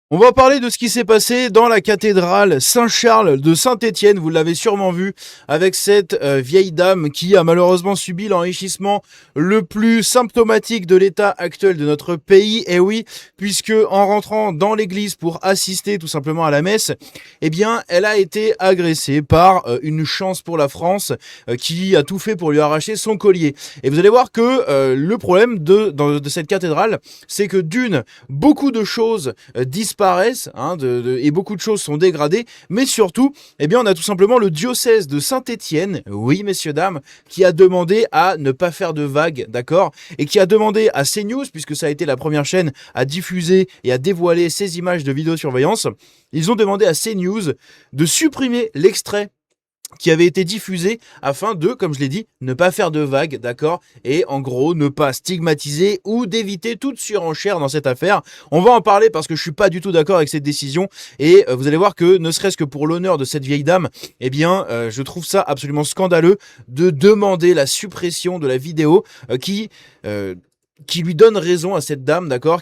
On va parler de ce qui s'est passé dans la cathédrale Saint-Charles de Saint-Étienne. Vous l'avez sûrement vu avec cette vieille dame qui a malheureusement subi l'enrichissement le plus symptomatique de l'état actuel de notre pays. Et oui, puisque en rentrant dans l'église pour assister tout simplement à la messe, eh bien, elle a été agressée par une chance pour la France qui a tout fait pour lui arracher son collier. Et vous allez voir que le problème de cette cathédrale, c'est que beaucoup de choses disparaissent, et beaucoup de choses sont dégradées, mais surtout, eh bien, on a tout simplement le diocèse de Saint-Étienne, oui, messieurs, dames, qui a demandé à ne pas faire de vagues, d'accord, et qui a demandé à CNews, puisque ça a été la première chaîne à diffuser et à dévoiler ces images de vidéosurveillance, ils ont demandé à CNews de supprimer l'extrait qui avait été diffusé afin de, comme je l'ai dit, ne pas faire de vagues, d'accord, et en gros ne pas stigmatiser ou d'éviter toute surenchère dans cette affaire. On va en parler parce que je suis pas du tout d'accord avec cette décision et vous allez voir que ne serait-ce que pour l'honneur de cette vieille dame, eh bien je trouve ça absolument scandaleux de demander la suppression de la vidéo qui lui donne raison à cette dame, d'accord,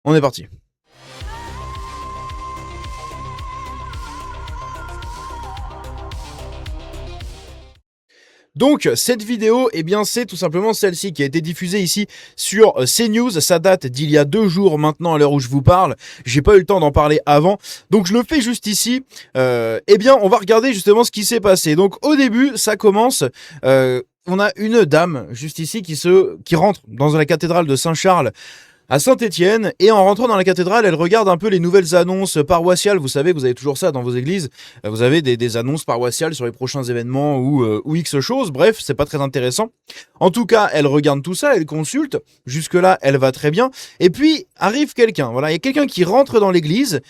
On est parti. Donc, cette vidéo, eh bien, c'est tout simplement celle-ci qui a été diffusée ici sur CNews. Ça date d'il y a 2 jours maintenant à l'heure où je vous parle. J'ai pas eu le temps d'en parler avant. Donc, je le fais juste ici. Eh bien, on va regarder justement ce qui s'est passé. Donc, au début, ça commence... on a une dame juste ici qui rentre dans la cathédrale de Saint-Charles à Saint-Étienne, et en rentrant dans la cathédrale, elle regarde un peu les nouvelles annonces paroissiales. Vous savez, vous avez toujours ça dans vos églises. Vous avez des annonces paroissiales sur les prochains événements ou X choses. Bref, c'est pas très intéressant. En tout cas, elle regarde tout ça, elle consulte. Jusque-là, elle va très bien. Et puis, arrive quelqu'un. Voilà, il y a quelqu'un qui rentre dans l'église.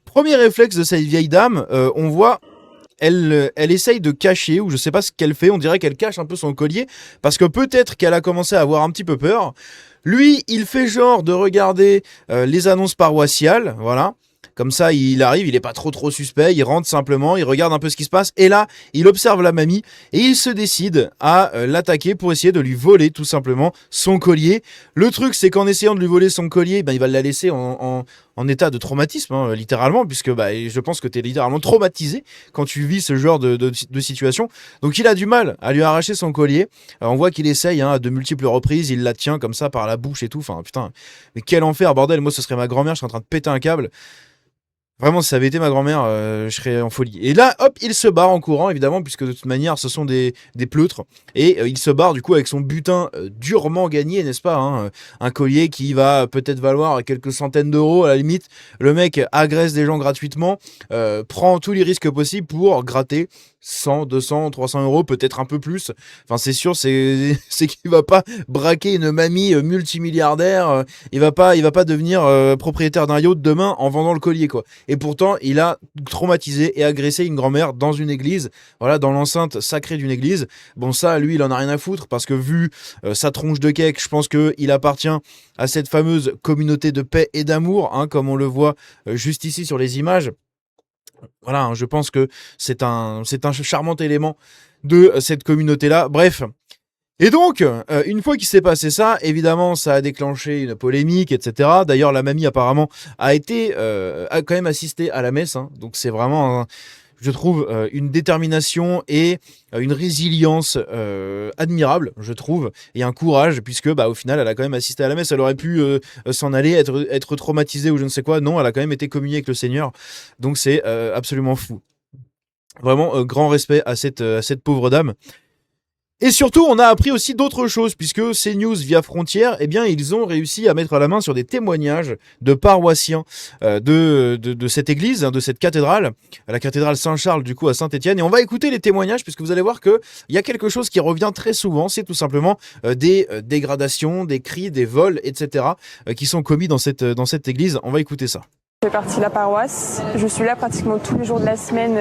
Premier réflexe de cette vieille dame, on voit... Elle essaye de cacher, ou je sais pas ce qu'elle fait, on dirait qu'elle cache un peu son collier, parce que peut-être qu'elle a commencé à avoir un petit peu peur. Lui, il fait genre de regarder les annonces paroissiales, voilà. Comme ça, il arrive, il est pas trop suspect, il rentre simplement, il regarde un peu ce qui se passe, et là, il observe la mamie, et il se décide à l'attaquer pour essayer de lui voler tout simplement son collier. Le truc, c'est qu'en essayant de lui voler son collier, ben, il va la laisser en état de traumatisme, hein, littéralement, puisque bah, je pense que tu es littéralement traumatisé quand tu vis ce genre de situation. Donc il a du mal à lui arracher son collier. On voit qu'il essaye à de multiples reprises, il la tient comme ça par la bouche et tout. Enfin putain, mais quel enfer, bordel, moi ce serait ma grand-mère, je serais en train de péter un câble. Vraiment, si ça avait été ma grand-mère, je serais en folie. Et là, hop, il se barre en courant, évidemment, puisque de toute manière, ce sont des pleutres. Et il se barre, du coup, avec son butin durement gagné, n'est-ce pas, hein, un collier qui va peut-être valoir quelques centaines d'euros, à la limite. Le mec agresse des gens gratuitement, prend tous les risques possibles pour gratter 100, 200, 300 euros, peut-être un peu plus. Enfin, c'est sûr, c'est qu'il va pas braquer une mamie multimilliardaire. Il va pas devenir propriétaire d'un yacht demain en vendant le collier, quoi. Et pourtant, il a traumatisé et agressé une grand-mère dans une église, voilà, dans l'enceinte sacrée d'une église. Bon, ça, lui, il en a rien à foutre parce que vu sa tronche de cake, je pense qu'il appartient à cette fameuse communauté de paix et d'amour, hein, comme on le voit juste ici sur les images. Voilà, hein, je pense que c'est un charmant élément de cette communauté-là. Bref. Et donc, une fois qu'il s'est passé ça, évidemment, ça a déclenché une polémique, etc. D'ailleurs, la mamie, apparemment, a quand même assisté à la messe. Hein. Donc, c'est vraiment, je trouve, une détermination et une résilience admirable, je trouve, et un courage, puisque, bah, au final, elle a quand même assisté à la messe. Elle aurait pu s'en aller, être traumatisée ou je ne sais quoi. Non, elle a quand même été communiée avec le Seigneur. Donc, c'est absolument fou. Vraiment, grand respect à cette pauvre dame. Et surtout, on a appris aussi d'autres choses, puisque CNews via Frontières, eh bien, ils ont réussi à mettre la main sur des témoignages de paroissiens de cette église, hein, de cette cathédrale, la cathédrale Saint-Charles, du coup, à Saint-Étienne. Et on va écouter les témoignages, puisque vous allez voir qu'il y a quelque chose qui revient très souvent, c'est tout simplement des dégradations, des cris, des vols, etc., qui sont commis dans cette église. On va écouter ça. fais partie de la paroisse. Je suis là pratiquement tous les jours de la semaine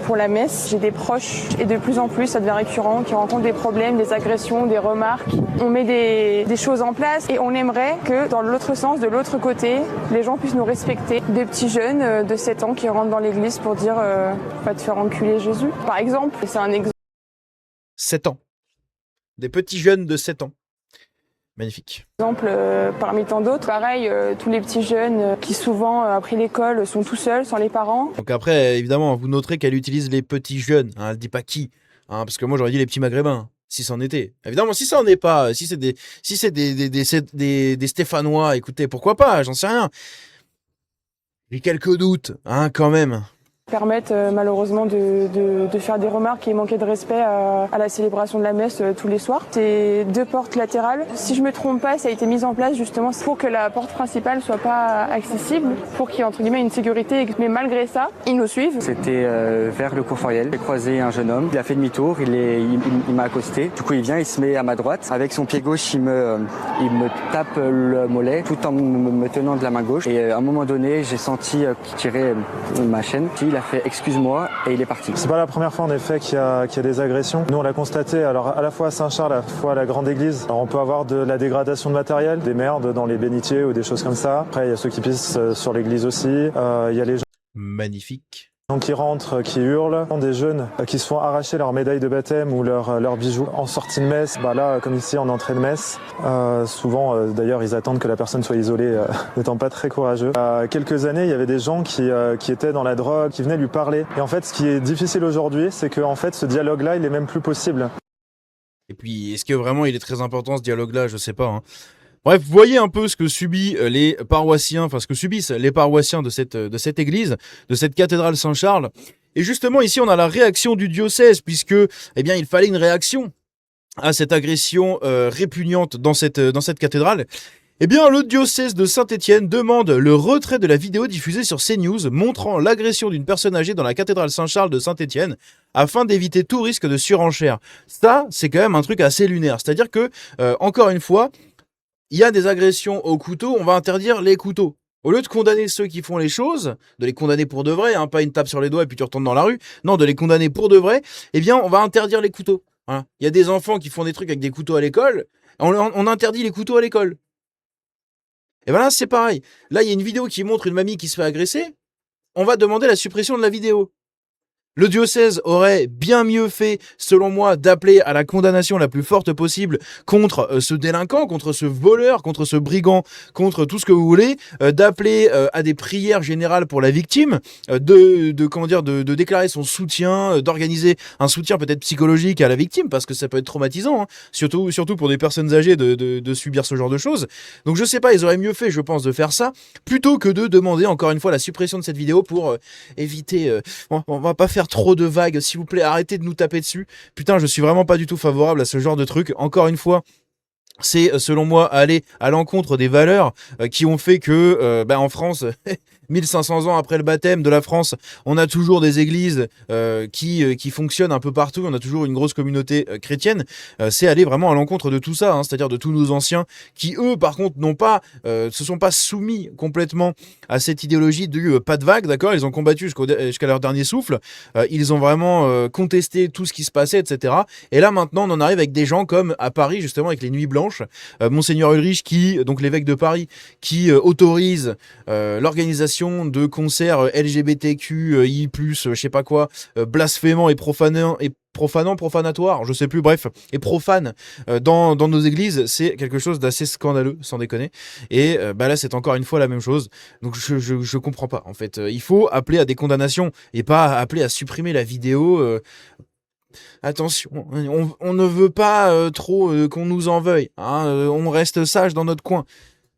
pour la messe. J'ai des proches et de plus en plus, ça devient récurrent, qui rencontrent des problèmes, des agressions, des remarques. On met des choses en place et on aimerait que dans l'autre sens, de l'autre côté, les gens puissent nous respecter. Des petits jeunes de 7 ans qui rentrent dans l'église pour dire va te faire enculer Jésus, par exemple. C'est un exemple. 7 ans. Des petits jeunes de 7 ans. Magnifique. Parmi tant d'autres, pareil, tous les petits jeunes qui souvent après l'école sont tout seuls, sans les parents. Donc après, évidemment, vous noterez qu'elle utilise les petits jeunes, hein, elle dit pas qui, hein, parce que moi j'aurais dit les petits maghrébins, si c'en était. Évidemment, si ça en est pas, si c'est des Stéphanois, écoutez, pourquoi pas, j'en sais rien. J'ai quelques doutes, hein, quand même. Permettent malheureusement de faire des remarques et manquer de respect à la célébration de la messe tous les soirs. C'est 2 portes latérales. Si je me trompe pas, ça a été mis en place justement pour que la porte principale soit pas accessible, pour qu'il y ait entre guillemets une sécurité. Mais malgré ça, ils nous suivent. C'était vers le cours Foriel. J'ai croisé un jeune homme, il a fait demi-tour, il m'a accosté. Du coup, il vient, il se met à ma droite. Avec son pied gauche, il me tape le mollet tout en me tenant de la main gauche. Et à un moment donné, j'ai senti qu'il tirait ma chaîne. Il a fait excuse-moi et il est parti. C'est pas la première fois en effet qu'il y a des agressions. Nous on l'a constaté alors à la fois à Saint-Charles, à la fois à la grande église. Alors, on peut avoir de la dégradation de matériel, des merdes dans les bénitiers ou des choses comme ça. Après il y a ceux qui pissent sur l'église aussi. Il y a les gens Magnifique. qui rentrent, qui hurlent, des jeunes qui se font arracher leur médaille de bâtême ou leurs bijoux en sortie de messe. Là, comme ici en entrée de messe, souvent d'ailleurs ils attendent que la personne soit isolée, n'étant pas très courageux. Quelques années, il y avait des gens qui étaient dans la drogue, qui venaient lui parler. Et en fait, ce qui est difficile aujourd'hui, c'est que en fait, ce dialogue-là, il est même plus possible. Et puis, est-ce que vraiment il est très important ce dialogue-là? Je sais pas, hein. Bref, vous voyez un peu ce que subissent les paroissiens de cette église, de cette cathédrale Saint-Charles. Et justement, ici, on a la réaction du diocèse, puisque, eh bien, il fallait une réaction à cette agression répugnante dans cette cathédrale. Eh bien, le diocèse de Saint-Étienne demande le retrait de la vidéo diffusée sur CNews montrant l'agression d'une personne âgée dans la cathédrale Saint-Charles de Saint-Étienne afin d'éviter tout risque de surenchère. Ça, c'est quand même un truc assez lunaire. C'est-à-dire que, encore une fois, il y a des agressions au couteau, on va interdire les couteaux. Au lieu de condamner ceux qui font les choses, de les condamner pour de vrai, hein, pas une tape sur les doigts et puis tu retournes dans la rue, non, de les condamner pour de vrai, eh bien, on va interdire les couteaux. Voilà. Il y a des enfants qui font des trucs avec des couteaux à l'école, on interdit les couteaux à l'école. Et ben là, c'est pareil. Là, il y a une vidéo qui montre une mamie qui se fait agresser, on va demander la suppression de la vidéo. Le diocèse aurait bien mieux fait, selon moi, d'appeler à la condamnation la plus forte possible contre ce délinquant, contre ce voleur, contre ce brigand, contre tout ce que vous voulez, d'appeler à des prières générales pour la victime, de déclarer son soutien, d'organiser un soutien peut-être psychologique à la victime, parce que ça peut être traumatisant, hein, surtout pour des personnes âgées de subir ce genre de choses. Donc je sais pas, ils auraient mieux fait, je pense, de faire ça, plutôt que de demander encore une fois la suppression de cette vidéo pour éviter... on va pas faire trop de vagues, s'il vous plaît, arrêtez de nous taper dessus. Putain, je suis vraiment pas du tout favorable à ce genre de truc. Encore une fois, c'est selon moi aller à l'encontre des valeurs qui ont fait que en France 1500 ans après le baptême de la France, on a toujours des églises qui fonctionnent un peu partout, on a toujours une grosse communauté chrétienne. C'est aller vraiment à l'encontre de tout ça, hein, c'est-à-dire de tous nos anciens qui, eux, par contre, se sont pas soumis complètement à cette idéologie du pas de vague, d'accord. Ils ont combattu jusqu'à leur dernier souffle, ils ont vraiment contesté tout ce qui se passait, etc. Et là, maintenant, on en arrive avec des gens comme à Paris, justement, avec les Nuits Blanches, Monseigneur Ulrich, donc l'évêque de Paris, qui autorise l'organisation de concerts LGBTQI+, je sais pas quoi, blasphémants et profanatoires, je sais plus, bref, et profanes dans nos églises. C'est quelque chose d'assez scandaleux, sans déconner. Et là, c'est encore une fois la même chose. Donc je comprends pas, en fait. Il faut appeler à des condamnations et pas appeler à supprimer la vidéo. Attention, on ne veut pas trop qu'on nous en veuille, hein, on reste sage dans notre coin.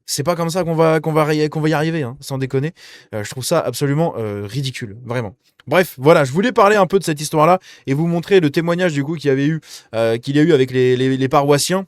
C'est pas comme ça qu'on va y arriver, hein, sans déconner. Je trouve ça absolument ridicule, vraiment. Bref, voilà, je voulais parler un peu de cette histoire-là et vous montrer le témoignage du coup qu'il y a eu avec les paroissiens.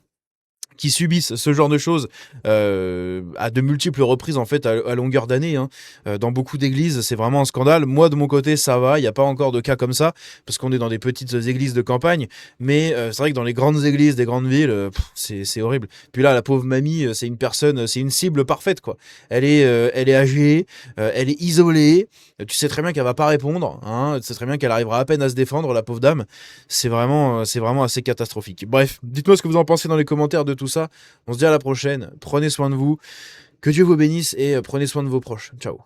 qui subissent ce genre de choses à de multiples reprises en fait à longueur d'année dans beaucoup d'églises. C'est vraiment un scandale. Moi de mon côté ça va, il n'y a pas encore de cas comme ça parce qu'on est dans des petites églises de campagne, mais c'est vrai que dans les grandes églises des grandes villes c'est horrible. Puis là la pauvre mamie, c'est une personne, c'est une cible parfaite quoi. Elle est âgée, elle est isolée, tu sais très bien qu'elle va pas répondre, tu sais très bien qu'elle arrivera à peine à se défendre, la pauvre dame. C'est vraiment assez catastrophique. Bref, dites-moi ce que vous en pensez dans les commentaires de tout ça. On se dit à la prochaine. Prenez soin de vous. Que Dieu vous bénisse et prenez soin de vos proches. Ciao.